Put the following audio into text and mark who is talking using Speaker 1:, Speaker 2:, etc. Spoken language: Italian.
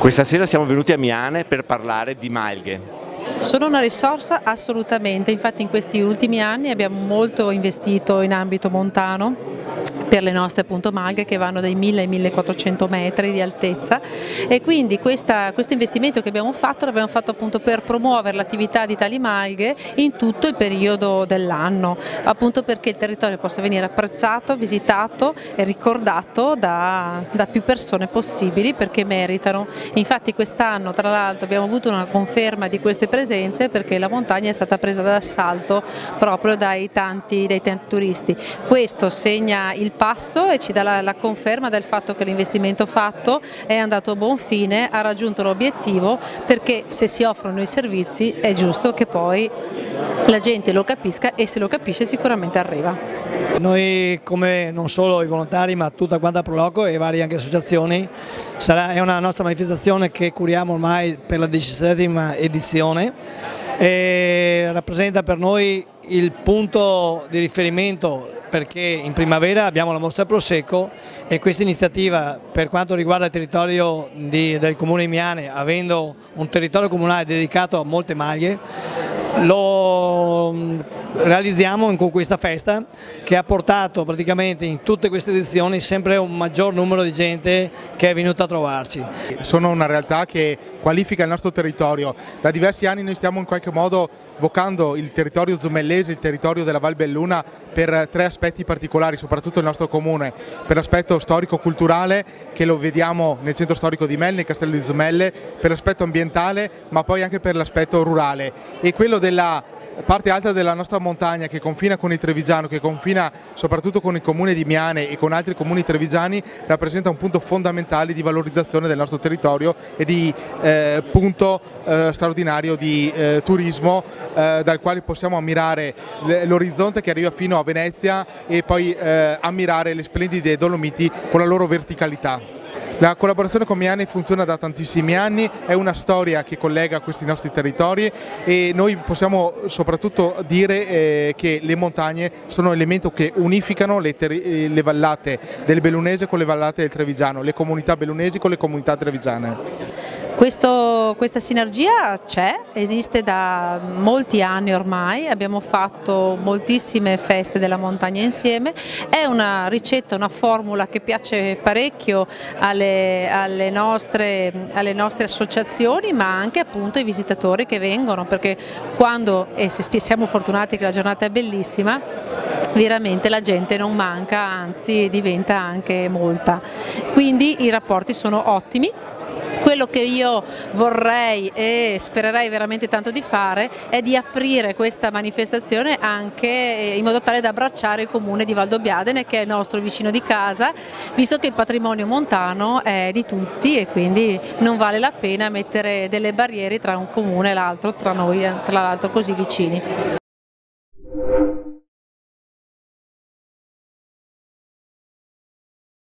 Speaker 1: Questa sera siamo venuti a Miane per parlare di malghe.
Speaker 2: Sono una risorsa assolutamente, infatti in questi ultimi anni abbiamo molto investito in ambito montano per le nostre appunto malghe che vanno dai 1000 ai 1400 metri di altezza, e quindi questo investimento che abbiamo fatto l'abbiamo fatto appunto per promuovere l'attività di tali malghe in tutto il periodo dell'anno, appunto perché il territorio possa venire apprezzato, visitato e ricordato da più persone possibili, perché meritano. Infatti quest'anno tra l'altro abbiamo avuto una conferma di queste presenze, perché la montagna è stata presa d'assalto proprio dai tanti turisti. Questo segna il passo e ci dà la conferma del fatto che l'investimento fatto è andato a buon fine, ha raggiunto l'obiettivo, perché se si offrono i servizi è giusto che poi la gente lo capisca, e se lo capisce sicuramente arriva.
Speaker 3: Noi, come non solo i volontari ma tutta quanta Proloco e varie anche associazioni, è una nostra manifestazione che curiamo ormai per la 17ª edizione e rappresenta per noi il punto di riferimento, perché in primavera abbiamo la mostra Prosecco e questa iniziativa, per quanto riguarda il territorio del comune di Miane, avendo un territorio comunale dedicato a molte maglie, lo realizziamo con questa festa che ha portato praticamente in tutte queste edizioni sempre un maggior numero di gente che è venuta a trovarci.
Speaker 4: Sono una realtà che qualifica il nostro territorio. Da diversi anni noi stiamo in qualche modo vocando il territorio zumellese, il territorio della Val Belluna, per tre aspetti particolari, soprattutto il nostro comune: per l'aspetto storico-culturale, che lo vediamo nel centro storico di Melne, nel castello di Zumelle, per l'aspetto ambientale, ma poi anche per l'aspetto rurale, e quello della parte alta della nostra montagna che confina con il Trevigiano, che confina soprattutto con il comune di Miane e con altri comuni trevigiani, rappresenta un punto fondamentale di valorizzazione del nostro territorio e di punto straordinario di turismo, dal quale possiamo ammirare l'orizzonte che arriva fino a Venezia e poi ammirare le splendide Dolomiti con la loro verticalità. La collaborazione con Miane funziona da tantissimi anni, è una storia che collega questi nostri territori, e noi possiamo soprattutto dire che le montagne sono un elemento che unificano le vallate del Bellunese con le vallate del Trevigiano, le comunità bellunesi con le comunità trevigiane.
Speaker 2: Questa sinergia c'è, esiste da molti anni ormai, abbiamo fatto moltissime feste della montagna insieme, è una ricetta, una formula che piace parecchio alle nostre associazioni, ma anche appunto ai visitatori che vengono, perché quando, e se siamo fortunati che la giornata è bellissima, veramente la gente non manca, anzi diventa anche molta, quindi i rapporti sono ottimi. Quello che io vorrei e spererei veramente tanto di fare è di aprire questa manifestazione anche in modo tale da abbracciare il comune di Valdobbiadene, che è il nostro vicino di casa, visto che il patrimonio montano è di tutti e quindi non vale la pena mettere delle barriere tra un comune e l'altro, tra noi tra l'altro così vicini.